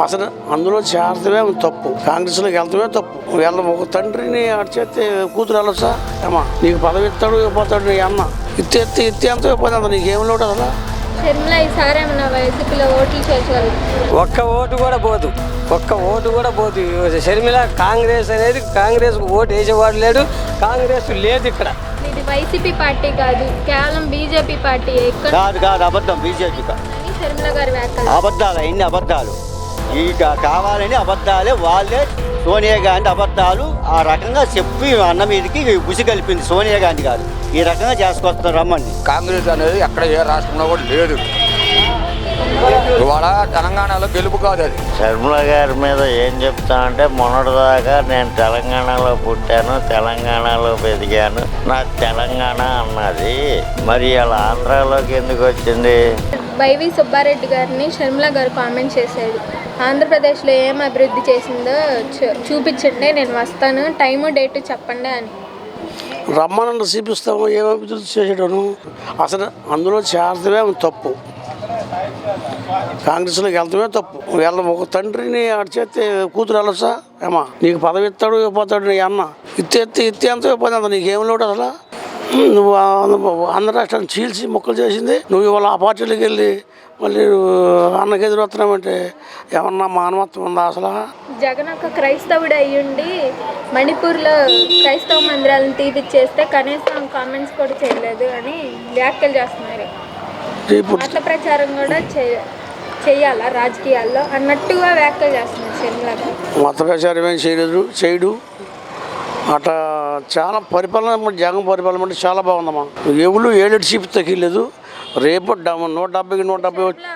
అసలు అందులో చేరడమే తప్పు, కాంగ్రెస్లోకి వెళ్తమే తప్పు. వీళ్ళ ఒక తండ్రిని అడిచేస్తే కూతురు వెళ్ళొచ్చా? ఏమా నీకు పదవి ఇస్తాడు ఇవ్వతాడు నీ అన్న, ఇత్తి ఎంత ఇవ్వదు అంత నీకేం లోటు అసలు. ఒక్క ఓటు కూడా పోదు షర్మిల. కాంగ్రెస్ అనేది కాంగ్రెస్ ఓటు వేసేవాడు లేడు, కాంగ్రెస్ లేదు ఇక్కడ. ఇది వైసీపీ పార్టీ కాదు, కేవలం బీజేపీ పార్టీ. కాదు అబద్ధం. బీజేపీ షర్మిల గారి వ్యాఖ్యలు అబద్ధాలు, అన్ని అబద్ధాలు. ఇక కావాలని అబద్ధాలే, వాళ్ళే సోనియా గాంధీ అబద్ధాలు ఆ రకంగా చెప్పి అన్న మీదకి గుసి కలిపింది సోనియా గాంధీ గారు. ఈ రకంగా చేసుకొస్తున్నారు రమ్మని. కాంగ్రెస్ అనేది ఎక్కడ ఏ రాష్ట్రంలో కూడా లేదు. ఇవాళ తెలంగాణలో గెలుపు కాదు అది. షర్మిల గారి మీద ఏం చెప్తా అంటే, మొన్నటిదాకా నేను తెలంగాణలో పుట్టాను, తెలంగాణలో పెరిగాను, నా తెలంగాణ అన్నది. మరి అలా ఆంధ్రాలోకి ఎందుకు వచ్చింది? వైవి సుబ్బారెడ్డి గారిని షర్మిల గారు కామెంట్ చేశాడు. ఆంధ్రప్రదేశ్లో ఏం అభివృద్ధి చేసిందో చూపించండి, నేను వస్తాను, టైము డేటు చెప్పండి అని. రమ్మనండి చూపిస్తాము, ఏం అభివృద్ధి చేసేటను. అసలు అందులో చేరడమే తప్పు, కాంగ్రెస్లోకి వెళ్తమే తప్పు. వీళ్ళ ఒక తండ్రిని అడిచేస్తే కూతురు వెళ్ళొచ్చా? ఏమా నీకు పదవి ఇస్తాడు ఇవ్వతాడు నీ అన్న, ఇత్తి ఎంత ఇవ్వదు అంత నీకేం లోటు అసలు. నువ్వు ఆంధ్ర రాష్ట్రాన్ని చీల్చి మొక్కలు చేసింది నువ్వు. ఇవాళ ఆ పార్టీలోకి వెళ్ళి మళ్ళీ అన్నకి ఎదురొస్తున్నామంటే ఏమన్నా మానవత్వం ఉందా అసలు? జగన్ ఒక క్రైస్తవుడు అయ్యుండి మణిపూర్లో క్రైస్తవ మందిరాలను తీపిచ్చేస్తే కనీసం కామెంట్స్ కూడా చేయలేదు అని వ్యాఖ్యలు చేస్తున్నారు. మత ప్రచారం కూడా చేయాలా రాజకీయాల్లో అన్నట్టుగా వ్యాఖ్యలు చేస్తున్నారు షర్మిల గారు. మత ప్రచారం ఏం చేయడు అట్లా. చాలా పరిపాలన, జగన్ పరిపాలన అంటే చాలా బాగుందమ్మా. ఎవరు ఏడు చీప్ తగ్గిలేదు. రేపు 170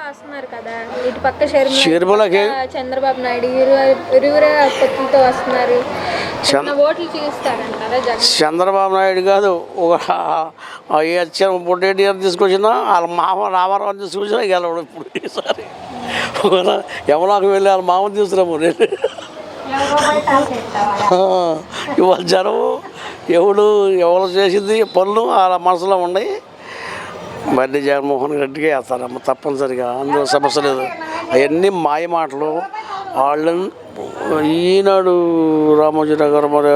వస్తున్నారు కదా, ఇటు పక్క షర్మిలకి చంద్రబాబు నాయుడు ఇరువురే పొత్తులతో వస్తున్నారు. ఓట్లు చూస్తారంటారా జగన్? చంద్రబాబు నాయుడు కాదు, ఒక పొట్టేటి తీసుకొచ్చినా వాళ్ళ మామ రామారావు తీసుకొచ్చినా గెలవడు ఇప్పుడు. ఈసారి ఎవరికి వెళ్ళి వాళ్ళ మామ తీసుకురాము. ఇవాళ జనం ఎవరు చేసింది పనులు వాళ్ళ మనసులో ఉన్నాయి. మళ్ళీ జగన్మోహన్ రెడ్డికి వేస్తారమ్మ తప్పనిసరిగా, అందులో సమస్య లేదు. అవన్నీ మాయ మాటలు. వాళ్ళని ఈనాడు రామోజీరావు గారు మరి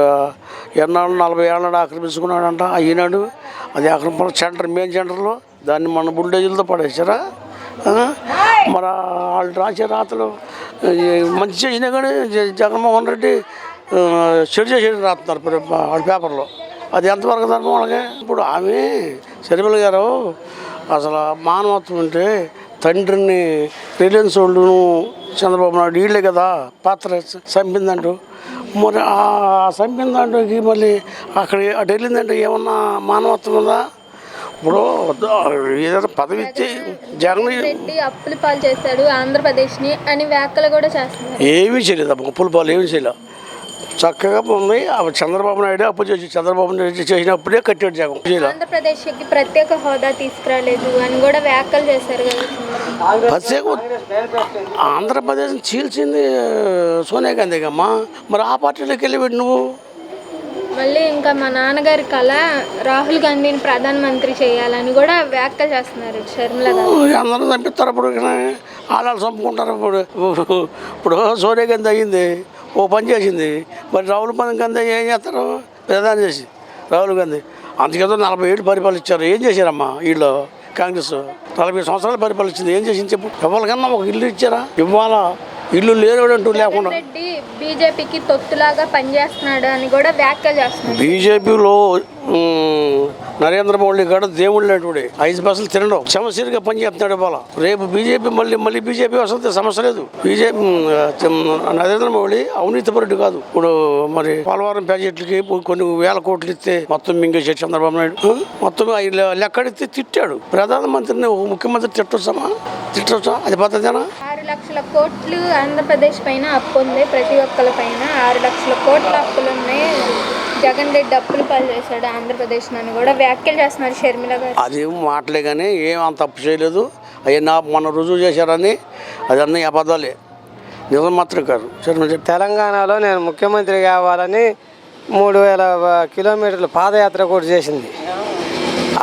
ఎన్నాళ్ళు 40 ఏళ్ళ ఆక్రమించుకున్నాడంట. ఈనాడు అది ఆక్రమణ సెంటర్, మెయిన్ సెంటర్లో దాన్ని మన బుల్డేజీలతో పడేసారా? మరి వాళ్ళు రాసే రాతలు మంచి చేసినా కానీ జగన్మోహన్ రెడ్డి చెడు చేసి రాస్తున్నారు వాళ్ళ పేపర్లో. అది ఎంతవరకు ధర్మం వాళ్ళకి? ఇప్పుడు ఆమె షర్మిల గారు అసలు మానవత్వం అంటే తండ్రిని రిలయన్స్ వాళ్ళు చంద్రబాబు నాయుడు వీళ్ళే కదా పాత్ర చంపిందంటూ. మరి ఆ చంపిన దాంట్లోకి మళ్ళీ అక్కడ అటు వెళ్ళిందంటే ఏమన్నా మానవత్వం ఉందా? ఇప్పుడు ఏదైనా పదవి ఇచ్చి జగన్ రెడ్డి అప్పుల పాలు చేశాడు ఆంధ్రప్రదేశ్ని అని వ్యాఖ్యలు కూడా చేస్తున్నారు. ఏమీ చేయలేదు అమ్మ, అప్పుల పాలు ఏమీ చేయలేదు. చక్కగా ఉంది. చంద్రబాబు నాయుడు అప్పు చేసి చంద్రబాబు నాయుడు చేసినప్పుడే కట్టాడు జగన్. ఆంధ్రప్రదేశ్కి ప్రత్యేక హోదా తీసుకురాలేదు అని కూడా వ్యాఖ్యలు చేశారు కదా. ప్రత్యేక ఆంధ్రప్రదేశ్ చీల్చింది సోనియా గాంధీ అమ్మా. మరి ఆ పార్టీలోకి వెళ్ళి నువ్వు మళ్ళీ ఇంకా మా నాన్నగారి కళ రాహుల్ గాంధీని ప్రధానమంత్రి చేయాలని కూడా వ్యాఖ్యలు చేస్తున్నారు షర్మిల గారు. అందరూ చంపిస్తారు ఇప్పుడు, వాళ్ళు చంపుకుంటారు. ఇప్పుడు సోనియా గాంధీ అయ్యింది, ఓ పని చేసింది. మరి రాహుల్ గాంధీ ఏం చేస్తారు? ప్రధాని చేసి రాహుల్ గాంధీ అందుకేదో 40 ఏళ్ళు పరిపాలించారు. ఏం చేశారమ్మా వీళ్ళు? కాంగ్రెస్ 40 సంవత్సరాలు పరిపాలించింది. ఏం చేసింది చెప్పు? ఎవరికన్నా ఒక ఇల్లు ఇచ్చారా? ఇవ్వాలా? ఇల్లు లేనివాడంటూ లేకుండా రెడ్డి బీజేపీకి తొత్తులాగా పనిచేస్తున్నాడు అని కూడా వ్యాఖ్యలు చేస్తున్నారు. బీజేపీలో నరేంద్ర మోడీ గారు దేవుళ్ళు అటువంటి 5 బస్సులు తినడం సమస్యగా పనిచేస్తున్నాడు. ఇవాళ రేపు బీజేపీ మళ్ళీ బీజేపీ వస్తుంది, సమస్య లేదు. బీజేపీ నరేంద్ర మోడీ అవినీతిపరుడు కాదు. ఇప్పుడు మరి పోలవరం ప్రాజెక్టులకి కొన్ని వేల కోట్లు ఇస్తే మొత్తం మింగేసాడు చంద్రబాబు నాయుడు. మొత్తం లెక్కడితే తిట్టాడు. ప్రధానమంత్రిని ముఖ్యమంత్రి తిట్టొచ్చా? అది పద్ధతేనా? 6 లక్షల కోట్లు ఆంధ్రప్రదేశ్ పైన అప్పు ఉంది. ప్రతి ఒక్కరి పైన 6 లక్షల కోట్ల అప్పులు ఉన్నాయి. జగన్ రెడ్డి అప్పులు పాలు చేశాడు ఆంధ్రప్రదేశ్ అని కూడా వ్యాఖ్యలు చేస్తున్నారు షర్మిల గారు. అదేం మాటలే కానీ ఏం అంత తప్పు చేయలేదు. అవన్నీ మొన్న రుజువు చేశారని అదన్నీ అబద్ధాలే, నిజం మాత్రం కాదు. తెలంగాణలో నేను ముఖ్యమంత్రి కావాలని 3000 కిలోమీటర్లు పాదయాత్ర కూడా చేసింది.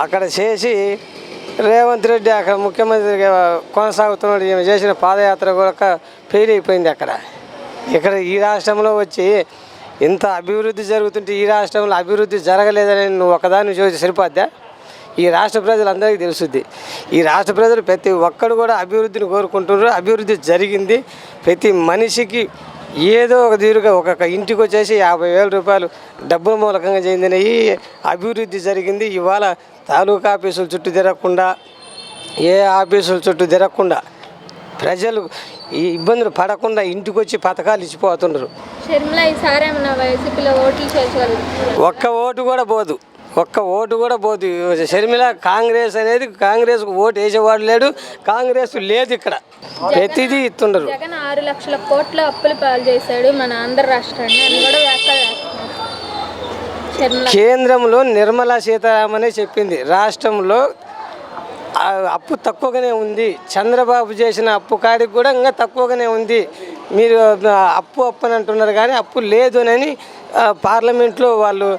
అక్కడ చేసి రేవంత్ రెడ్డి అక్కడ ముఖ్యమంత్రిగా కొనసాగుతున్నాడు. ఈమె చేసిన పాదయాత్ర కూడా ఫెయిల్ అయిపోయింది అక్కడ. ఇక్కడ ఈ రాష్ట్రంలో వచ్చి ఇంత అభివృద్ధి జరుగుతుంటే ఈ రాష్ట్రంలో అభివృద్ధి జరగలేదని నువ్వు ఒకదాన్ని చూసి సరిపోద్దా? ఈ రాష్ట్ర ప్రజలందరికీ తెలుసుద్ది. ఈ రాష్ట్ర ప్రజలు ప్రతి ఒక్కరు కూడా అభివృద్ధిని కోరుకుంటున్నారు. అభివృద్ధి జరిగింది. ప్రతి మనిషికి ఏదో ఒక తీరుగా ఒక్కొక్క ఇంటికి వచ్చేసి 50,000 రూపాయలు డబ్బుల మూలకంగా చెందినవి అభివృద్ధి జరిగింది. ఇవాళ తాలూకా ఆఫీసుల చుట్టూ తిరగకుండా, ఏ ఆఫీసుల చుట్టూ తిరగకుండా ప్రజలు ఈ ఇబ్బందులు పడకుండా ఇంటికి వచ్చి పథకాలు ఇచ్చిపోతున్నారు. షర్మిల ఈసారి ఏమన్నా వైసీపీలో ఓట్లు చేర్చగలుగుతున్నారు? ఒక్క ఓటు కూడా పోదు. షర్మిల కాంగ్రెస్ అనేది కాంగ్రెస్ ఓటు వేసేవాడు లేడు. కాంగ్రెస్ లేదు ఇక్కడ. ప్రతిదీ ఇస్తుండరు. జగన్ 6 లక్షల కోట్ల అప్పులు పాలు చేశాడు మన ఆంధ్ర రాష్ట్రాన్ని అని కూడా వ్యాఖ్యలు చేస్తున్నారు. షర్మిల కేంద్రంలో నిర్మలా సీతారామనే చెప్పింది, రాష్ట్రంలో అప్పు తక్కువగానే ఉంది. చంద్రబాబు చేసిన అప్పు కాడికి కూడా ఇంకా తక్కువగానే ఉంది. మీరు అప్పు అని అంటున్నారు కానీ అప్పు లేదు అని పార్లమెంట్లో వాళ్ళు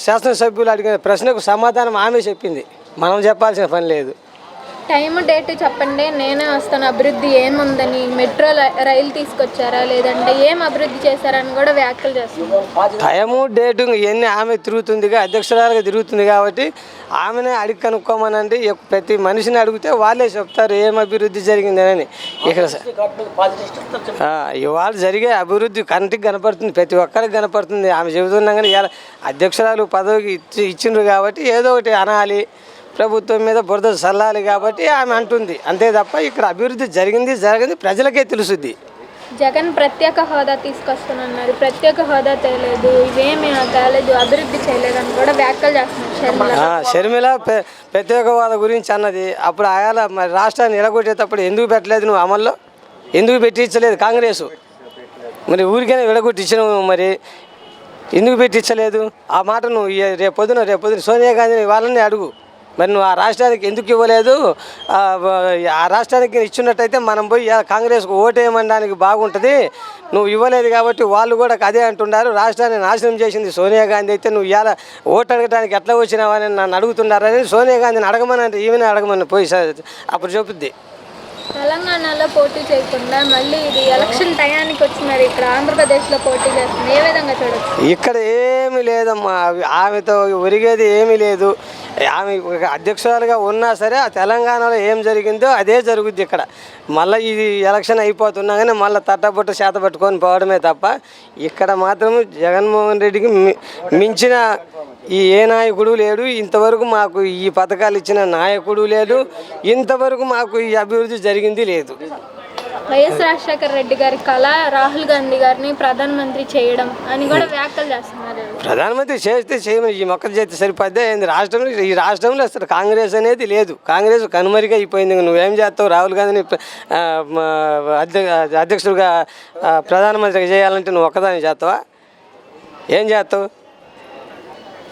శాసనసభ్యులు అడిగిన ప్రశ్నకు సమాధానం ఆమె చెప్పింది. మనం చెప్పాల్సిన పని లేదు. టైం డేట్ చెప్పండి, నేనే వస్తాను. అభివృద్ధి ఏముందని, మెట్రో రైలు తీసుకొచ్చారా లేదంటే ఏం అభివృద్ధి చేశారని కూడా వ్యాఖ్యలు చేస్తున్నారు. టైము డేటు ఇవన్నీ ఆమె తిరుగుతుందిగా, అధ్యక్షురాలుగా తిరుగుతుంది కాబట్టి ఆమెనే అడిగి కనుక్కోమనండి. ప్రతి మనిషిని అడిగితే వాళ్ళే చెప్తారు ఏం అభివృద్ధి జరిగిందని. ఇక్కడ ఇవాళ జరిగే అభివృద్ధి కంటికి కనపడుతుంది, ప్రతి ఒక్కరికి కనపడుతుంది. ఆమె చెబుతున్నా కానీ ఇలా అధ్యక్షురాలు పదవికి ఇచ్చిండ్రు కాబట్టి ఏదో ఒకటి అనాలి, ప్రభుత్వం మీద బురద చల్లాలి కాబట్టి ఆమె అంటుంది. అంతే తప్ప ఇక్కడ అభివృద్ధి జరిగింది ప్రజలకే తెలుసుద్ది. జగన్ ప్రత్యేక హోదా తీసుకొస్తానన్నారు, ప్రత్యేక హోదా తేలేదు, ఇవేమి తేలేదు, అభివృద్ధి చేయలేదని కూడా వ్యాఖ్యలు చేస్తున్నారు. షర్మిల ప్రత్యేక హోదా గురించి అన్నది. అప్పుడు ఆయాల మరి రాష్ట్రాన్ని నిలగొట్టేటప్పుడు ఎందుకు పెట్టలేదు నువ్వు అమల్లో? ఎందుకు పెట్టించలేదు కాంగ్రెస్? మరి ఊరికైనా విడగొట్టించినావు, మరి ఎందుకు పెట్టించలేదు? ఆ మాట నువ్వు రేపు పొద్దున సోనియా గాంధీని వాళ్ళని అడుగు. మరి నువ్వు ఆ రాష్ట్రానికి ఎందుకు ఇవ్వలేదు? ఆ రాష్ట్రానికి ఇచ్చినట్టయితే మనం పోయి కాంగ్రెస్కు ఓటేయమనడానికి బాగుంటుంది. నువ్వు ఇవ్వలేదు కాబట్టి వాళ్ళు కూడా అదే అంటున్నారు. రాష్ట్రాన్ని నాశనం చేసింది సోనియా గాంధీ అయితే నువ్వు ఇలా ఓటు అడగడానికి ఎట్లా వచ్చినావని నన్ను అడుగుతున్నారని సోనియా గాంధీని అడగమనంటే ఈమెనే అడగమని పోయి అప్పుడు చెబుద్ది. తెలంగాణలో పోటీ చేయకుండా మళ్ళీ ఇది ఎలక్షన్ టయానికి వచ్చినారు, ఇక్కడ ఆంధ్రప్రదేశ్లో పోటీ చేస్తుంది. ఏ విధంగా చూడొచ్చు? ఇక్కడ ఏమీ లేదమ్మా, ఆమెతో ఒరిగేది ఏమీ లేదు. ఆమె అధ్యక్షురాలుగా ఉన్నా సరే ఆ తెలంగాణలో ఏం జరిగిందో అదే జరుగుద్ది ఇక్కడ. మళ్ళీ ఇది ఎలక్షన్ అయిపోతున్నా కానీ మళ్ళీ తట్టబొట్టు చేత పట్టుకొని పోవడమే తప్ప ఇక్కడ మాత్రం జగన్మోహన్ రెడ్డికి మించిన ఏ నాయకుడు లేడు. ఇంతవరకు మాకు ఈ పథకాలు ఇచ్చిన నాయకుడు లేడు. ఇంతవరకు మాకు ఈ అభివృద్ధి జరిగింది లేదు. వైఎస్ రాజశేఖర రెడ్డి గారి కళ రాహుల్ గాంధీ గారిని ప్రధానమంత్రి చేయడం అని కూడా వ్యాఖ్యలు చేస్తున్నారు. ప్రధానమంత్రి చేస్తే చేయమని ఈ మొక్క చేస్తే సరిపోద్దే. ఈ రాష్ట్రంలో అసలు కాంగ్రెస్ అనేది లేదు. కాంగ్రెస్ కనుమరిగా అయిపోయింది. నువ్వేం చేస్తావు? రాహుల్ గాంధీని అధ్యక్షుడిగా ప్రధానమంత్రిగా చేయాలంటే నువ్వు ఒక్కదాన్ని చేస్తావా? ఏం చేస్తావు?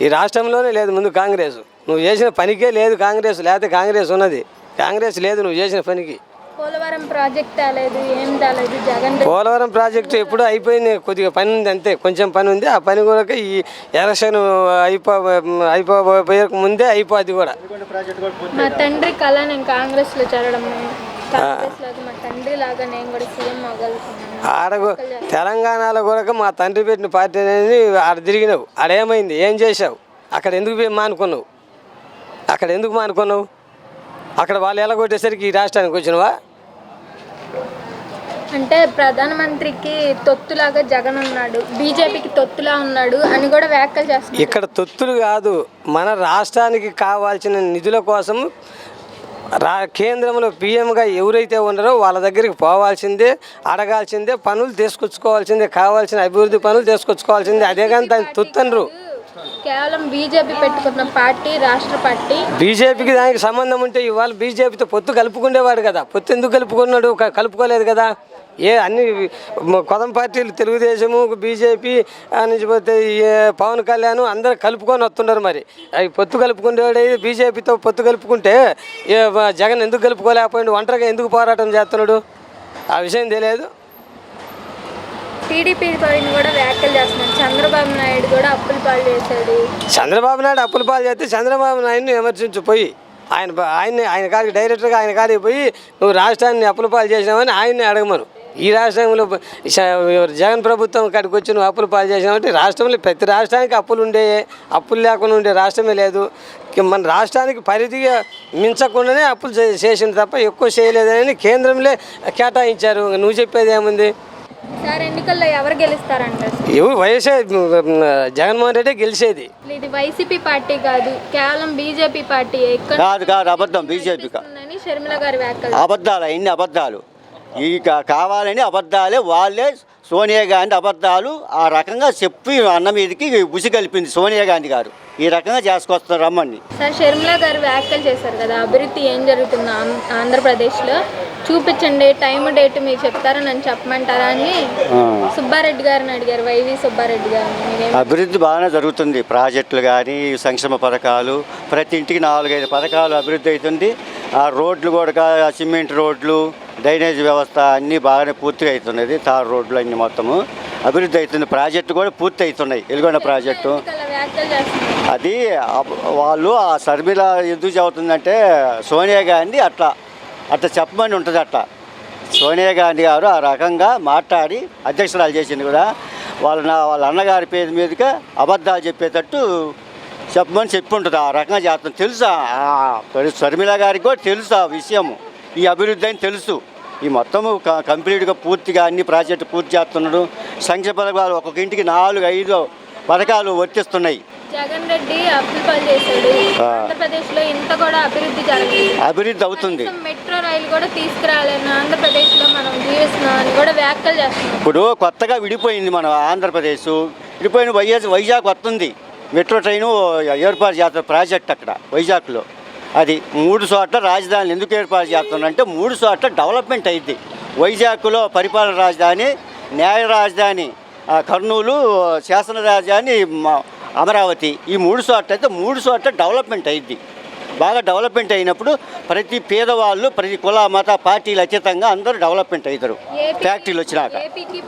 ఈ రాష్ట్రంలోనే లేదు ముందు కాంగ్రెస్. నువ్వు చేసిన పనికే లేదు కాంగ్రెస్. లేకపోతే కాంగ్రెస్ ఉన్నది, కాంగ్రెస్ లేదు నువ్వు చేసిన పనికి. పోలవరం ప్రాజెక్ట్ తేలేదు, ఏం తేలేదు జగన్. పోలవరం ప్రాజెక్టు ఎప్పుడూ అయిపోయింది, కొద్దిగా పని ఉంది అంతే, కొంచెం పని ఉంది. ఆ పని కూడా ఈ ఎలక్షన్ అయిపోయే ముందే అయిపోద్ది కూడా. మా తండ్రి కళ నేను కాంగ్రెస్లో చేరడం, మా తండ్రి లాగా నేను కూడా సీఎం అవ్వగలుగుతున్నాను. తెలంగాణలో కూడా మా తండ్రి పెట్టిన పార్టీ అనేది ఆడ తిరిగినావు. ఆడేమైంది? ఏం చేసావు? అక్కడ ఎందుకు మానుకున్నావు? అక్కడ వాళ్ళు ఎలాగొట్టేసరికి ఈ రాష్ట్రానికి వచ్చినవా? అంటే ప్రధానమంత్రికి తొత్తులాగా జగన్ ఉన్నాడు, బీజేపీకి తొత్తులా ఉన్నాడు అని కూడా వ్యాఖ్యలు చేస్తున్నారు. ఇక్కడ తొత్తులు కాదు, మన రాష్ట్రానికి కావాల్సిన నిధుల కోసం కేంద్రంలో పీఎంగా ఎవరైతే ఉన్నారో వాళ్ళ దగ్గరికి పోవాల్సిందే, అడగాల్సిందే, పనులు తీసుకొచ్చుకోవాల్సిందే, కావాల్సిన అభివృద్ధి పనులు తీసుకొచ్చుకోవాల్సిందే. అదే కానీ దాన్ని తొత్తనరు. కేవలం బీజేపీ పెట్టుకున్న పార్టీ రాష్ట్ర పార్టీ. బీజేపీకి దానికి సంబంధం ఉంటే ఇవాళ బీజేపీతో పొత్తు కలుపుకునేవాడు కదా. పొత్తు ఎందుకు కలుపుకున్నాడు? కలుపుకోలేదు కదా. అన్ని కొత్త పార్టీలు తెలుగుదేశము, బీజేపీ నుంచి పోతే పవన్ కళ్యాణ్ అందరూ కలుపుకొని వస్తున్నారు. మరి అవి పొత్తు కలుపుకునేవాడు బీజేపీతో పొత్తు కలుపుకుంటే జగన్ ఎందుకు కలుపుకోలేకపోయింది? ఒంటరిగా ఎందుకు పోరాటం చేస్తున్నాడు? ఆ విషయం తెలియదు. టీడీపీ పైన కూడా వ్యాఖ్యలు చేస్తున్నాడు. చంద్రబాబు నాయుడు కూడా అప్పుల పాలు చేశాడు. చంద్రబాబు నాయుడు అప్పుల పాలు చేస్తే చంద్రబాబు నాయుడిని విమర్శించిపోయి ఆయన కాడికి డైరెక్టర్గా ఆయన కాడికి పోయి నువ్వు రాష్ట్రాన్ని అప్పుల పాలు చేసినావని ఆయన్ని అడగమను. ఈ రాష్ట్రంలో జగన్ ప్రభుత్వం కాడికి వచ్చి నువ్వు అప్పులు పాలు చేసినావంటే రాష్ట్రంలో ప్రతి రాష్ట్రానికి అప్పులు అప్పులు లేకుండా ఉండే రాష్ట్రమే లేదు. మన రాష్ట్రానికి పరిధిగా మించకుండానే అప్పులు చేసింది తప్ప ఎక్కువ చేయలేదని కేంద్రంలో కేటాయించారు. నువ్వు చెప్పేది ఏముంది? సార్ ఎన్నికల్లో ఎవరు గెలుస్తారంటారు? వయసే జగన్మోహన్ రెడ్డి గెలిచేది. ఇది వైసీపీ పార్టీ కాదు, కేవలం బీజేపీ పార్టీ. కాదు అబద్ధం. బీజేపీ షర్మిల గారి వ్యాఖ్యలు అబద్ధాలు, అన్ని అబద్ధాలు. ఈ కావాలని అబద్ధాలే, వాళ్ళే సోనియా గాంధీ అబద్ధాలు ఆ రకంగా చెప్పి అన్న మీదకి ఉసి కలిపింది సోనియా గాంధీ గారు. ఈ రకంగా చేసుకొస్తున్నారు రమ్మని. సార్ షర్మిల గారు వ్యాఖ్యలు చేశారు కదా, అభివృద్ధి ఏం జరుగుతుందో ఆంధ్రప్రదేశ్లో చూపించండి, టైం డేట్ మీరు చెప్తారా, నన్ను చెప్పమంటారా అని సుబ్బారెడ్డి గారిని అడిగారు, వైవి సుబ్బారెడ్డి గారిని. అభివృద్ధి బాగానే జరుగుతుంది. ప్రాజెక్టులు కానీ, సంక్షేమ పథకాలు, ప్రతి ఇంటికి 4-5 పథకాలు అభివృద్ధి అవుతుంది. ఆ రోడ్లు కూడా, సిమెంట్ రోడ్లు, డ్రైనేజ్ వ్యవస్థ అన్నీ బాగానే పూర్తిగా అవుతున్నది. తార్ రోడ్లు అన్నీ మొత్తము అభివృద్ధి అవుతుంది. ప్రాజెక్టు కూడా పూర్తి అవుతున్నాయి. ఎలుగొండ ప్రాజెక్టు అది వాళ్ళు ఆ షర్మిల ఎందుకు చెబుతుందంటే సోనియా గాంధీ అట్లా చెప్పమని ఉంటుంది. అట్లా సోనియా గాంధీ గారు ఆ రకంగా మాట్లాడి అధ్యక్షురాలు చేసింది కూడా వాళ్ళ అన్నగారి పేరు మీదుగా అబద్ధాలు చెప్పేటట్టు చెప్పమని చెప్పి ఉంటుంది. ఆ రకంగా చేస్తాం. తెలుసా షర్మిల గారికి కూడా తెలుసు ఆ విషయము, ఈ అభివృద్ధి అని తెలుసు. ఈ మొత్తము కంప్లీట్గా పూర్తిగా అన్ని ప్రాజెక్టు పూర్తి చేస్తున్నాడు. సంక్షేమ పథకాలు ఒక్కొక్క ఇంటికి 4-5 పథకాలు వర్తిస్తున్నాయి. జగన్ రెడ్డి అప్పులు పాలు చేశాడు. ఆంధ్రప్రదేశ్లో ఇంత కూడా అభివృద్ధి జరగలేదు. అభివృద్ధి అవుతుంది. మెట్రో రైలు కూడా తీసుకురాలేను, ఆంధ్రప్రదేశ్లో మనం జీవిస్తున్నాం అని కూడా వ్యాఖ్యలు చేస్తున్నాం. ఇప్పుడు కొత్తగా విడిపోయింది మన ఆంధ్రప్రదేశ్. విడిపోయిన వైజాగ్ వస్తుంది. మెట్రో ట్రైను ఏర్పాటు చేస్తారు ప్రాజెక్ట్ అక్కడ వైజాగ్లో. అది 3 చోట్ల రాజధానులు ఎందుకు ఏర్పాటు చేస్తున్నారంటే 3 చోట్ల డెవలప్మెంట్ అయింది. వైజాగ్లో పరిపాలన రాజధాని, న్యాయ రాజధాని కర్నూలు, శాసన రాజధాని అమరావతి. ఈ 3 చోట్ల అయితే 3 చోట్ల డెవలప్మెంట్ అయింది. బాగా డెవలప్మెంట్ అయినప్పుడు ప్రతి పేదవాళ్ళు, ప్రతి కుల మత పార్టీలు అతీతంగా అందరూ డెవలప్మెంట్ అవుతారు. ఫ్యాక్టరీలు వచ్చినాక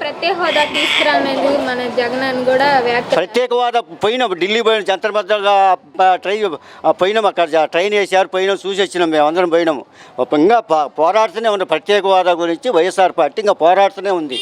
ప్రత్యేక హోదా తీసుకురానేది మన జగన్ కూడా ప్రత్యేక హోదా పోయినాం. ఢిల్లీ పోయిన జంతర్ మంతర్గా పోయినాం. అక్కడ ట్రైన్ వేసారు, పోయినాం, చూసి వచ్చినాం. మేము అందరం పోయినాము. ఇంకా పోరాడుతూనే ఉన్నాం. ప్రత్యేక హోదా గురించి వైఎస్ఆర్ పార్టీ ఇంకా పోరాడుతూనే ఉంది.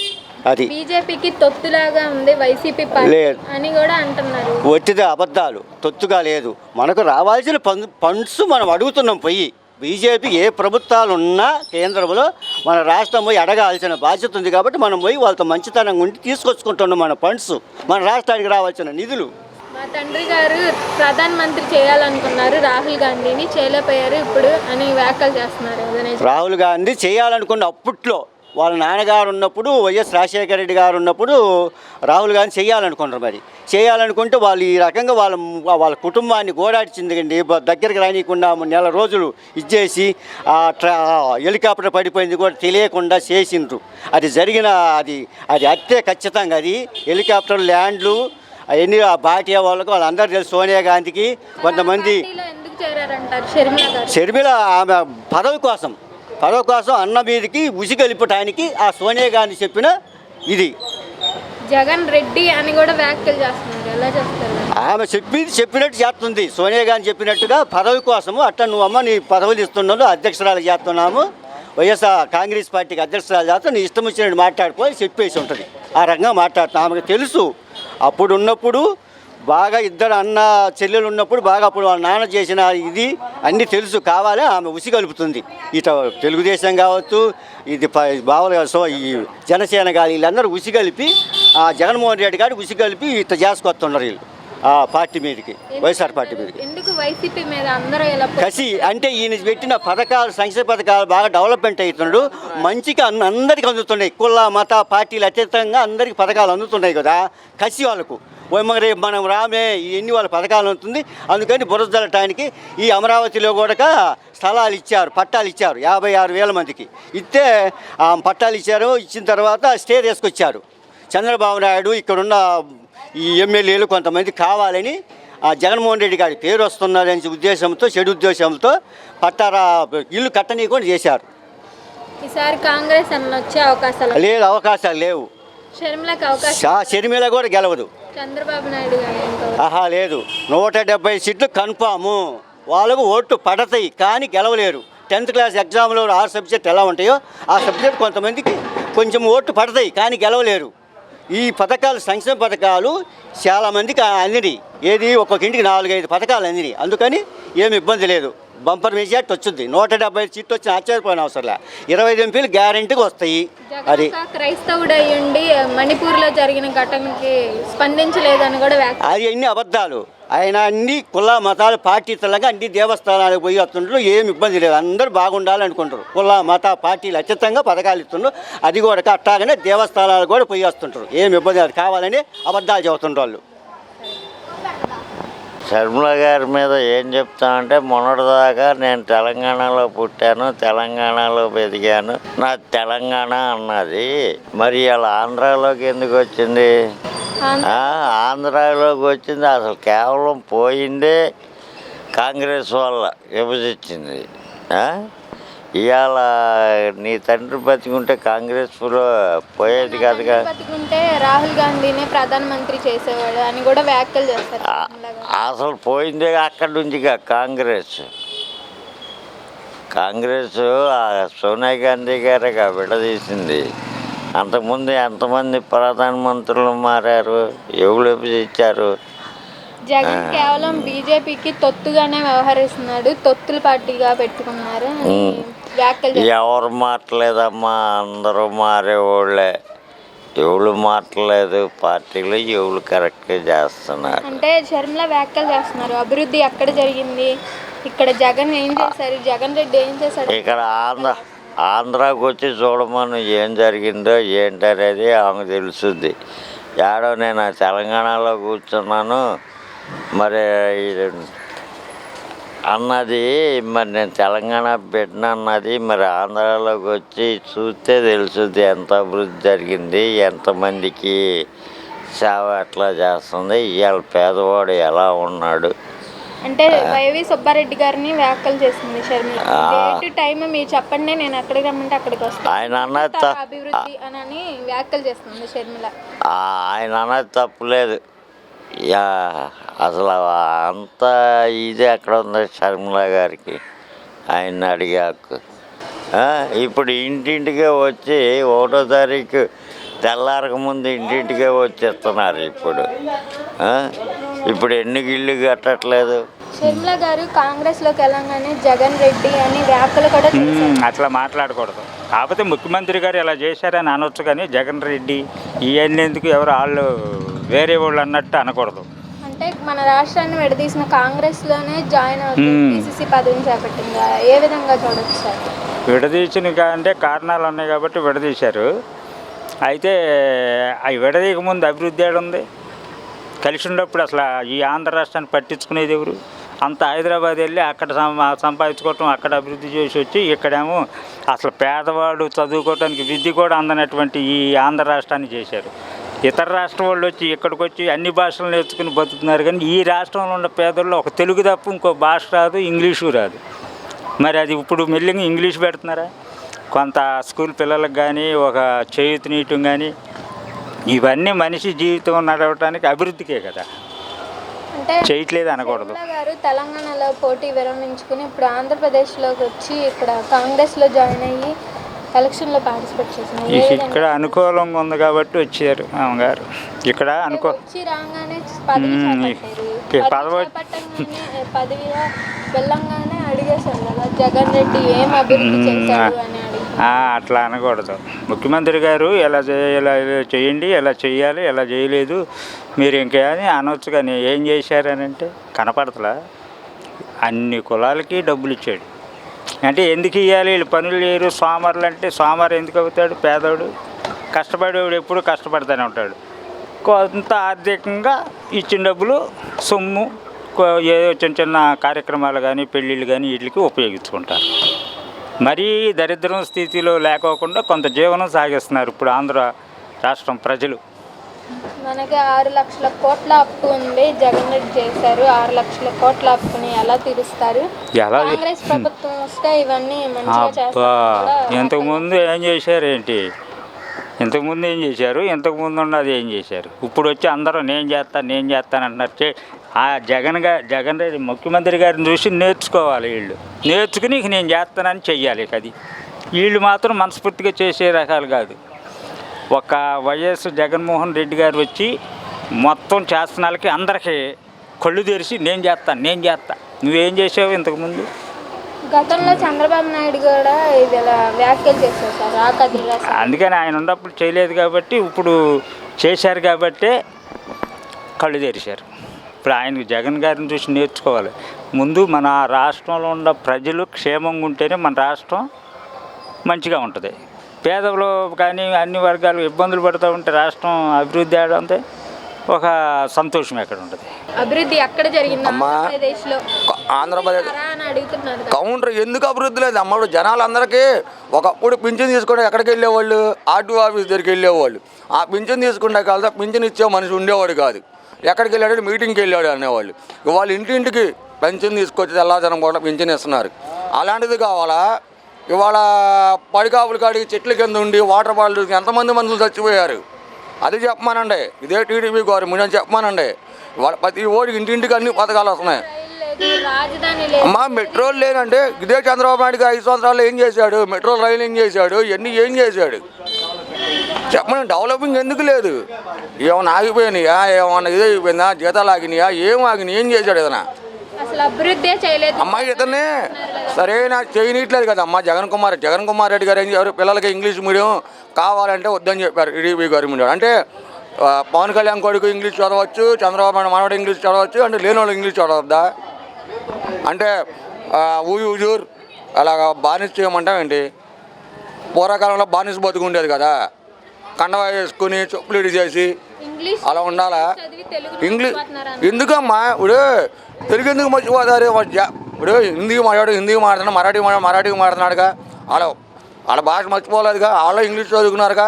అది బీజేపీకి తొత్తులాగా ఉంది వైసీపీ పార్టీ అని కూడా అంటున్నారు. ఒట్టిదే అబద్ధాలు, తొత్తుగా లేదు. మనకు రావాల్సిన ఫండ్స్ మనం అడుగుతున్నాం పోయి. బీజేపీ ఏ ప్రభుత్వాలు ఉన్నా కేంద్రంలో మన రాష్ట్రం పోయి అడగాల్సిన బాధ్యత ఉంది. కాబట్టి మనం పోయి వాళ్ళతో మంచితనంగా ఉండి తీసుకొచ్చుకుంటున్నాం మన ఫండ్స్, మన రాష్ట్రానికి రావాల్సిన నిధులు. మా తండ్రి గారు ప్రధానమంత్రి చేయాలనుకున్నారు, రాహుల్ గాంధీని చేయలేకపోయారు ఇప్పుడు అని వ్యాఖ్యలు చేస్తున్నారు. రాహుల్ గాంధీ చేయాలనుకున్న అప్పట్లో వాళ్ళ నాన్నగారు ఉన్నప్పుడు, వైఎస్ రాజశేఖర రెడ్డి గారు ఉన్నప్పుడు రాహుల్ గాంధీ చేయాలనుకుంటారు. మరి చేయాలనుకుంటే వాళ్ళు ఈ రకంగా వాళ్ళ కుటుంబాన్ని గోడాడిచిందండి. దగ్గరికి రానియకుండా నెల రోజులు ఇచ్చేసి హెలికాప్టర్ పడిపోయింది కూడా తెలియకుండా చేసిండ్రు. అది జరిగిన అది అత్తే ఖచ్చితంగా. అది హెలికాప్టర్ ల్యాండ్లు అవన్నీ భాటియా వాళ్ళకు వాళ్ళందరూ తెలుసు. సోనియా గాంధీకి కొంతమంది షర్మిల ఆమె పదవి కోసం అన్న మీదకి ఉసిగలిపటానికి ఆ సోనియా గాంధీ చెప్పిన ఇది. జగన్ రెడ్డి అని కూడా వ్యాఖ్యలు చేస్తున్నారు. ఎలా చేస్తారు? ఆమె చెప్పినట్టు చేస్తుంది. సోనియా గాంధీ చెప్పినట్టుగా పదవి కోసము అట్లా నువ్వు అమ్మ నీ పదవులు ఇస్తున్నావు, అధ్యక్షురాలు చేస్తున్నాము, వైఎస్ఆర్ కాంగ్రెస్ పార్టీకి అధ్యక్షురాలు చేస్తాం, నీ ఇష్టం వచ్చినట్టు మాట్లాడుకోవాలి చెప్పేసి ఉంటుంది. ఆ రకంగా మాట్లాడుతాం. ఆమెకు తెలుసు అప్పుడు ఉన్నప్పుడు బాగా ఇద్దరు అన్న చెల్లెలు ఉన్నప్పుడు బాగా అప్పుడు వాళ్ళ నాన్న చేసిన ఇది అన్నీ తెలుసు. కావాలే ఆమె ఉసి కలుపుతుంది. ఇట తెలుగుదేశం కావచ్చు, ఇది బావలు సో ఈ జనసేన కానీ వీళ్ళందరూ ఉసి కలిపి జగన్మోహన్ రెడ్డి గారు ఉసి కలిపి ఇట్లా చేసుకొస్తున్నారు వీళ్ళు ఆ పార్టీ మీదకి, వైఎస్ఆర్ పార్టీ మీదకి. ఎందుకు వైసీపీ మీద అందరూ ఎలా కసి అంటే ఈయన పెట్టిన పథకాలు, సంక్షేమ పథకాలు బాగా డెవలప్మెంట్ అవుతున్నాడు. మంచిగా అందరికీ అందుతున్నాయి. కుల మత పార్టీలు అతీతంగా అందరికీ పథకాలు అందుతున్నాయి కదా. కసి వాళ్ళకు మరి మనం రామే ఎన్ని వాళ్ళ పథకాలు ఉంటుంది. అందుకని బురద జల్లటానికి ఈ అమరావతిలో కూడా స్థలాలు ఇచ్చారు, పట్టాలు ఇచ్చారు. 56,000 మందికి ఇస్తే పట్టాలు ఇచ్చారు. ఇచ్చిన తర్వాత స్టే తీసుకొచ్చారు. చంద్రబాబు నాయుడు ఇక్కడున్న ఈ ఎమ్మెల్యేలు కొంతమంది కావాలని జగన్మోహన్ రెడ్డి గారి పేరు వస్తున్నదనే ఉద్దేశంతో, చెడు ఉద్దేశంతో పట్టారా ఇల్లు కట్టనీయకుండా చేశారు. ఈసారి కాంగ్రెస్ అన్న వచ్చే అవకాశాలు లేదు, అవకాశాలు లేవు. షర్మిల కూడా గెలవదు. చంద్రబాబు నాయుడు లేదు. 170 సీట్లు కన్ఫాము. వాళ్ళకు ఓట్లు పడతాయి కానీ గెలవలేరు. 10th క్లాస్ ఎగ్జామ్లో 6 సబ్జెక్ట్ ఎలా ఉంటాయో ఆ సబ్జెక్ట్ కొంతమందికి కొంచెం ఓట్లు పడతాయి కానీ గెలవలేరు. ఈ పథకాలు, సంక్షేమ పథకాలు చాలామందికి అందినాయి. ఏది ఒక్కొక్క ఇంటికి 4-5 పథకాలు అందినాయి. అందుకని ఏమి ఇబ్బంది లేదు. బంపర్ మెజార్టీ వచ్చింది. 170 సీట్లు వచ్చిన ఆశ్చర్యపోయిన అవసరం లే. 25 ఎంపీలు గ్యారెంటీగా వస్తాయి. అది క్రైస్తవుడు అయ్యుండి మణిపూర్లో జరిగిన ఘటనకి స్పందించలేదని కూడా అది అన్ని అబద్ధాలు. ఆయన అన్ని కుల మతాల పార్టీతలంగా అన్ని దేవస్థానాలకు పోయి వస్తుంటారు. ఏమి ఇబ్బంది లేదు. అందరూ బాగుండాలి అనుకుంటారు. కుల మత పార్టీలు అత్యంతంగా పథకాలు ఇస్తుండ్రు. అది కూడా అట్టాగానే దేవస్థానాలకు కూడా పోయి వస్తుంటారు. ఏమి ఇబ్బంది లేదు. కావాలని అబద్ధాలు చెబుతుంటారు వాళ్ళు. షర్మిల గారి మీద ఏం చెప్తామంటే, మొన్నటిదాకా నేను తెలంగాణలో పుట్టాను, తెలంగాణలో పెరిగాను, నా తెలంగాణ అన్నది. మరి ఇలా ఆంధ్రాలోకి ఎందుకు వచ్చింది? ఆంధ్రాలోకి వచ్చింది అసలు కేవలం పోయిందే కాంగ్రెస్ వల్ల విభజించింది. ఇవాళ నీ తండ్రి బతికుంటే కాంగ్రెస్లో పోయేది కాదుగా. బతికుంటే రాహుల్ గాంధీనే ప్రధానమంత్రి చేసేవాడు అని కూడా వ్యాఖ్యలు చేస్తారు. అసలు పోయిందే అక్కడి నుంచిగా కాంగ్రెస్ సోనియా గాంధీ గారిగా విడదీసింది. అంతకుముందు ఎంతమంది ప్రధానమంత్రులు మారారు, ఎవరు విభజించారు? జగన్ కేవలం బీజేపీకి తొత్తుగానే వ్యవహరిస్తున్నాడు, తొత్తుల పార్టీగా పెట్టుకున్నారు వ్యాఖ్యలు. ఎవరు మాట్లేదమ్మా, అందరూ మారేవాళ్ళే. ఎవరు మాట్లేదు పార్టీలు, ఎవరు కరెక్ట్గా చేస్తున్నారు అంటే షర్మిల వ్యాఖ్యలు చేస్తున్నారు. అభివృద్ధి ఎక్కడ జరిగింది, ఇక్కడ జగన్ ఏం చేశారు, జగన్ రెడ్డి ఏం చేశాడు. ఇక్కడ ఆంధ్రాకి వచ్చి చూడమని ఏం జరిగిందో ఏంటనేది ఆమెకు తెలుస్తుంది. ఏడో నేను తెలంగాణలో కూర్చున్నాను మరి అన్నది, మరి నేను తెలంగాణ బిడ్డ అన్నది మరి ఆంధ్రాలోకి వచ్చి చూస్తే తెలుస్తుంది ఎంత అభివృద్ధి జరిగింది, ఎంతమందికి సేవ ఎట్లా చేస్తుంది, ఇవాళ పేదవాడు ఎలా ఉన్నాడు. అంటే వైవి సుబ్బారెడ్డి గారిని వ్యాఖ్యలు చేసింది షర్మిల. డేట్ టైం మీరు చెప్పండి, నేను ఎక్కడికి రమ్మంటే అక్కడికి వస్తాను, ఆయన అన్నది అభివృద్ధి అని వ్యాఖ్యలు చేస్తుంది షర్మిల. ఆయన అన్నది తప్పులేదు. అసలు అంత ఇది ఎక్కడ ఉంది షర్మిల గారికి ఆయన అడిగాకు. ఇప్పుడు ఇంటింటికే వచ్చి 1వ తారీఖు తెల్లారక ముందు ఇంటింటికే వచ్చి ఇస్తున్నారు. ఇప్పుడు ఎన్ని ఇళ్ళు కట్టట్లేదు. షర్మిల గారు కాంగ్రెస్లోకి వెళ్ళగానే జగన్ రెడ్డి అని వ్యాఖ్యలు కూడా అట్లా మాట్లాడకూడదు. కాకపోతే ముఖ్యమంత్రి గారు ఇలా చేశారని అనొచ్చు, కానీ జగన్ రెడ్డి ఇవన్నీ ఎందుకు, ఎవరు వాళ్ళు వేరే వాళ్ళు అన్నట్టు అనకూడదు. అంటే మన రాష్ట్రాన్ని విడదీసిన కాంగ్రెస్లోనే జాయిన్ అవుతుంది, పిసిసి పదవిని చేపట్టిందా, ఏ విధంగా చూడొచ్చు సార్? విడదీసిన అంటే కారణాలు ఉన్నాయి కాబట్టి విడదీశారు. అయితే అవి విడదీయక ముందు అభివృద్ధి ఏడుంది? కలిసి ఉన్నప్పుడు అసలు ఈ ఆంధ్ర రాష్ట్రాన్ని పట్టించుకునేది ఎవరు? అంత హైదరాబాద్ వెళ్ళి అక్కడ సంపాదించుకోవటం, అక్కడ అభివృద్ధి చేసి వచ్చి ఇక్కడేమో అసలు పేదవాడు చదువుకోవడానికి విద్య కూడా అందనటువంటి ఈ ఆంధ్ర రాష్ట్రాన్ని చేశారు. ఇతర రాష్ట్రం వాళ్ళు వచ్చి ఇక్కడికి వచ్చి అన్ని భాషలు నేర్చుకుని బతుకుతున్నారు, కానీ ఈ రాష్ట్రంలో ఉన్న పేదల్లో ఒక తెలుగు తప్ప ఇంకో భాష రాదు, ఇంగ్లీషు రాదు. మరి అది ఇప్పుడు మెల్లిగా ఇంగ్లీష్ పెడుతున్నారా? కొంత స్కూల్ పిల్లలకు కానీ ఒక చేయూతనీయటం కానీ ఇవన్నీ మనిషి జీవితం నడవటానికి అభివృద్ధికే కదా, అంటే చేయట్లేదు అనకూడదు. గారు తెలంగాణలో పోటీ విరమించుకుని ఇప్పుడు ఆంధ్రప్రదేశ్లోకి వచ్చి ఇక్కడ కాంగ్రెస్లో జాయిన్ అయ్యి ఎలక్షన్లో పార్టిసిపేట్ చేసినారు. ఇక్కడ అనుకూలంగా ఉంది కాబట్టి వచ్చారు అమ్మగారు. ఇక్కడ వచ్చి రాగానే పదవి వెళ్ళంగానే అడిగేశారు కదా జగన్ రెడ్డి ఏం అభివృద్ధి చేశారు అని అడిగి. అట్లా అనకూడదు. ముఖ్యమంత్రి గారు ఎలా చేయండి, ఎలా చేయాలి, ఎలా చేయలేదు మీరు ఇంకా అని అనొచ్చు, కానీ ఏం చేశారని అంటే కనపడతలా. అన్ని కులాలకి డబ్బులు ఇచ్చాడు. అంటే ఎందుకు ఇవ్వాలి, వీళ్ళు పనులు చేయరు, సోమరులు అంటే సోమరు ఎందుకు అవుతాడు? పేదవాడు కష్టపడేవాడు ఎప్పుడు కష్టపడతానే ఉంటాడు. కొంత ఆర్థికంగా ఇచ్చిన డబ్బులు సొమ్ము ఏదో చిన్న చిన్న కార్యక్రమాలు కానీ పెళ్ళిళ్ళు కానీ వీటికి ఉపయోగించుకుంటారు. మరీ దరిద్రం స్థితిలో లేకోకుండా కొంత జీవనం సాగిస్తున్నారు ఇప్పుడు ఆంధ్ర రాష్ట్రం ప్రజలు. మనకి 6 లక్షల కోట్ల అప్పు ఉంది, జగన్ రెడ్డి చేశారు. 6 లక్షల కోట్ల అప్పుని ఎలా తీరుస్తారు? కాంగ్రెస్ ప్రభుత్వం వస్తే ఇవన్నీ మంచిగా చేస్తారు. ఇంతకుముందు ఏం చేశారు ఏంటి? ఇంతకుముందు ఏం చేశారు, ఇంతకుముందు ఉన్నది ఏం చేశారు, ఇప్పుడు వచ్చి అందరూ నేను చేస్తాను అంటున్నారు. జగన్ రెడ్డి ముఖ్యమంత్రి గారిని చూసి నేర్చుకోవాలి. వీళ్ళు నేర్చుకుని ఇక నేను చేస్తానని చెయ్యాలి. ఇక అది వీళ్ళు మాత్రం మనస్ఫూర్తిగా చేసే రకాలు కాదు. ఒక వైఎస్ జగన్మోహన్ రెడ్డి గారు వచ్చి మొత్తం చేస్తున్నాళ్ళకి అందరికీ కళ్ళు తెరిచి నేను చేస్తా నువ్వేం చేసావు ఇంతకుముందు? గతంలో చంద్రబాబు నాయుడు కూడా ఇది ఇలా వ్యాఖ్యలు చేశారు సార్. అందుకని ఆయన ఉన్నప్పుడు చేయలేదు కాబట్టి ఇప్పుడు చేశారు కాబట్టి కళ్ళు తెరిచారు. ఇప్పుడు ఆయన జగన్ గారిని చూసి నేర్చుకోవాలి. ముందు మన రాష్ట్రంలో ఉన్న ప్రజలు క్షేమంగా ఉంటేనే మన రాష్ట్రం మంచిగా ఉంటుంది. పేదలు కానీ అన్ని వర్గాలు ఇబ్బందులు పడుతూ ఉంటే రాష్ట్రం అభివృద్ధి ఆడంతే ఒక సంతోషం ఎక్కడ ఉంటుంది. అభివృద్ధి ఎక్కడ జరిగింది ఆంధ్రప్రదేశ్ కౌంటర్ ఎందుకు అభివృద్ధి లేదు అమ్మడు? జనాలందరికీ ఒకప్పుడు పింఛన్ తీసుకుంటే ఎక్కడికి వెళ్ళేవాళ్ళు? ఆర్టీఓ ఆఫీస్ దగ్గరికి వెళ్ళేవాళ్ళు. ఆ పింఛన్ తీసుకుంటే కలిసి పింఛన్ ఇచ్చే మనిషి ఉండేవాడు కాదు. ఎక్కడికి వెళ్ళాడు? మీటింగ్కి వెళ్ళాడు అనేవాళ్ళు. వాళ్ళు ఇంటింటికి పెన్షన్ తీసుకొచ్చి తెల్లాజనం కూడా పింఛన్ ఇస్తున్నారు. అలాంటిది కావాలా? ఇవాళ పడికాపులు కాడికి చెట్ల కింద ఉండి వాటర్ బాటిల్ ఎంతమంది మనుషులు చచ్చిపోయారు? అది చెప్పమానండి. ఇదే టీడీపీ గవర్నమెంట్ అని చెప్పమానండి. వాళ్ళ ప్రతి ఓడికి ఇంటింటికి అన్ని పథకాలు వస్తున్నాయి. అమ్మా మెట్రోలు లేనంటే ఇదే చంద్రబాబు నాయుడు 5 సంవత్సరాలు ఏం చేశాడు? మెట్రో రైలు ఏం చేశాడు? ఇవన్నీ ఏం చేశాడు చెప్పండి. డెవలపింగ్ ఎందుకు లేదు? ఏమన్నా ఆగిపోయినాయా? ఏమన్నా ఇదే అయిపోయిందా? జీతాలు ఆగినాయా? ఏం ఆగినాయి? ఏం చేశాడు ఏదైనా? అమ్మాయి ఇతనే సరైన చేయనీయట్లేదు కదా అమ్మా. జగన్ కుమార్ రెడ్డి గారు ఏం చెప్పారు? పిల్లలకి ఇంగ్లీష్ మీడియం కావాలంటే వద్దని చెప్పారు టీడీపీ గవర్నమెంట్. అంటే పవన్ కళ్యాణ్ కొడుకు ఇంగ్లీష్ చదవచ్చు, చంద్రబాబు నాయుడు మనవడు ఇంగ్లీష్ చదవచ్చు, అంటే లేని వాళ్ళు ఇంగ్లీష్ చదవద్దా? అంటే ఊజూర్ అలాగా బానిస చేయమంటామేంటి? పూర్వకాలంలో బానిస బతుకుండేది కదా, కండవా వేసుకుని చొప్పులు చేసి అలా ఉండాలా? ఇంగ్లీష్ ఎందుకమ్మా? ఇప్పుడు తెలుగు ఎందుకు మర్చిపోతారు? ఇప్పుడు హిందీకి మాట్లాడుతున్నాడు, మరాఠీకి మాట్లాడుతున్నాడుగా. వాళ్ళ భాష మర్చిపోలేదుగా. వాళ్ళు ఇంగ్లీష్ చదువుకున్నారుగా.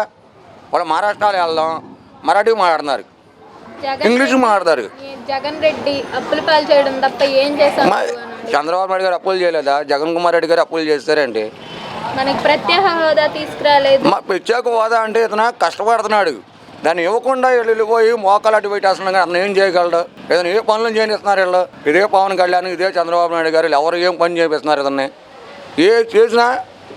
వాళ్ళు మహారాష్ట్రలో వెళ్దాం మరాఠీ మాట్లాడుతున్నారు, ఇంగ్లీష్ మాట్లాడతారు. జగన్ రెడ్డి అప్పుల పాలు చేయడం తప్ప ఏం చేశారు? చంద్రబాబు నాయుడు గారు అప్పులు చేయలేదా? జగన్ కుమార్ రెడ్డి గారు అప్పులు చేస్తారండి. మనకి ప్రత్యేక హోదా తీసుకురాలేదు. ప్రత్యేక హోదా అంటే ఇతను కష్టపడుతున్నాడు. దాన్ని ఇవ్వకుండా వెళ్ళిపోయి మోకాలు అటు పెట్టేస్తున్నాం. కానీ అతను ఏం చేయగలడు? ఏదైనా ఏ పనులు చేయిస్తున్నారు వీళ్ళు? ఇదే పవన్ కళ్యాణ్, ఇదే చంద్రబాబు నాయుడు గారు ఎవరు ఏం పని చేపిస్తున్నారు? ఇతన్ని ఏ చేసినా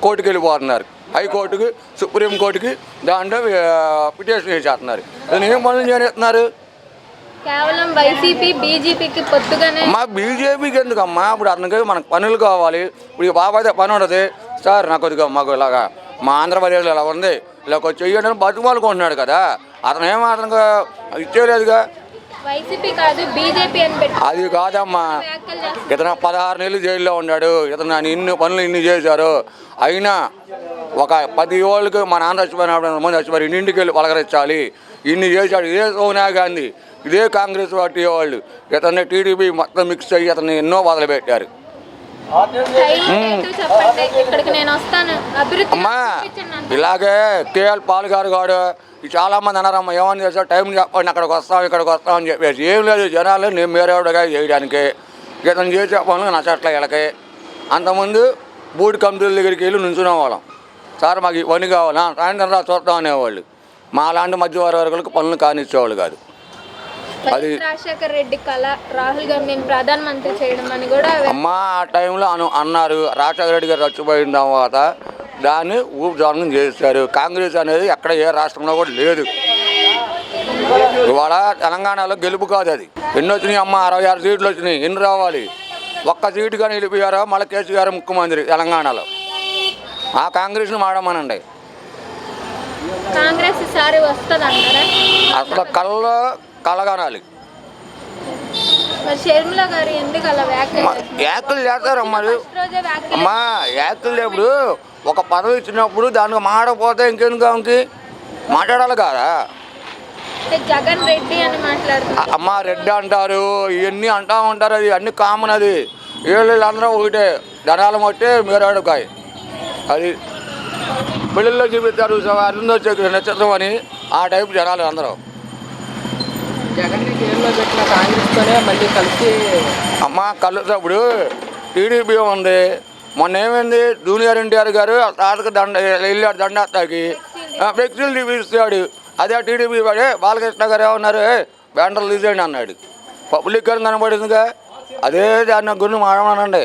కోర్టుకు వెళ్ళిపోతున్నారు. హైకోర్టుకి, సుప్రీంకోర్టుకి దాంట్లో పిటిషన్ చేసేస్తున్నారు. ఇతను ఏం పనులు చేయిస్తున్నారు? కేవలం వైసీపీ బీజేపీకి పొత్తుగానే. మా బీజేపీకి ఎందుకమ్మా? ఇప్పుడు అతనికి మనకు పనులు కావాలి. ఇప్పుడు బాబాయ్ పని ఉండదు సార్, నాకు కొద్దిగా మాకు ఇలాగా మా ఆంధ్రప్రదేశ్లో ఇలా ఉంది, ఇలా కొంచెం చెయ్యడానికి బతుకుమాలుకుంటున్నాడు కదా. అతను ఏమాత్రంగా ఇచ్చేలేదుగా. వైసీపీ కాదు బీజేపీ అని పెట్టి అది కాదమ్మా. ఇతను 16 నెలలు జైల్లో ఉన్నాడు. ఇతను ఇన్ని పనులు ఇన్ని చేశారు. అయినా ఒక 10 ఏళ్ళకి మా నాన్న చచ్చిపోయినప్పుడు ముందు చచ్చిపోయారు. ఇంటికి వెళ్ళి పలకరించాలి. ఇన్ని చేశాడు. ఇదే సోనియా గాంధీ, ఇదే కాంగ్రెస్ పార్టీ వాళ్ళు ఇతన్ని టీడీపీ మొత్తం మిక్స్ అయ్యి అతన్ని ఎన్నో బాధలు పెట్టారు. అమ్మా ఇలాగే కేఎల్ పాల్ గారు చాలామంది అన్నారమ్మా, ఏమని చేశారు? టైం చెప్పండి, అక్కడికి వస్తామని చెప్పేసి. ఏం లేదు, జనాలు నేను మేరేవుడుగా చేయడానికి ఇతను చేసే పనులు నచ్చట్లే వీళ్ళకి. అంతకుముందు బూడి కంపెనీల దగ్గరికి వెళ్ళి నుంచునే వాళ్ళం. సార్ మాకు పని కావాలా, సాయంత్రం రా చూద్దాం అనేవాళ్ళు. మా లాంటి మధ్యవర్గాలకు పనులు కానిచ్చేవాళ్ళు కాదు. అది రాజశేఖర్ రెడ్డి కళ రాహుల్ గాంధీని ప్రధానమంత్రి చేయడం అని కూడా అమ్మ ఆ టైంలో అన్నారు. రాజశేఖర రెడ్డి గారు చచ్చిపోయిన తర్వాత దాన్ని ఊపిజానం చేశారు. కాంగ్రెస్ అనేది ఎక్కడ ఏ రాష్ట్రంలో కూడా లేదు. ఇవాళ తెలంగాణలో గెలుపు కాదు అది. ఎన్ని వచ్చినాయి అమ్మ? 66 సీట్లు వచ్చినాయి. ఎన్ని రావాలి? ఒక్క సీటు కానీ వెళ్ళిపోయారో మళ్ళీ కేసీఆర్ ముఖ్యమంత్రి తెలంగాణలో. ఆ కాంగ్రెస్ని మాడమనండి. కాంగ్రెస్ ఈసారి వస్తుందంటారా? అసలు కలగనాలి. షర్మిల గారు ఎందుకు అలా వ్యాఖ్యలు చేస్తారమ్మా? అమ్మా వ్యాఖ్యలు ఇప్పుడు ఒక పదవి ఇచ్చినప్పుడు దానికి మాడపోతే ఇంకెందుకు మాట్లాడాలి కదా. జగన్ రెడ్డి అని మాట్లాడుతున్నారు. అమ్మ రెడ్డి అంటారు, ఇవన్నీ అంటూ ఉంటారు. అది అన్ని కామన్. అది వీళ్ళందరూ ఒకటే, జనాలు మొట్టే మీరాడుకాయ. అది పెళ్ళిళ్ళలో చూపిస్తారు అరుందో నక్షత్రం అని. ఆ టైపు జనాలు అందరూ. అమ్మ కలుసినప్పుడు టీడీపీ ఉంది. మొన్న ఏమైంది? జూనియర్ ఎన్టీఆర్ గారు తాతకు వెళ్ళాడు దండాస్తాకి. ఫ్లెక్సీలు చూపిస్తాడు. అదే టీడీపీ వాడే బాలకృష్ణ గారు ఏమన్నారు, బ్యానర్లు తీసేయండి అన్నాడు. పబ్లిక్ గారు కనబడిందిగా, అదే దాన్ని గురించి మాడమనండి.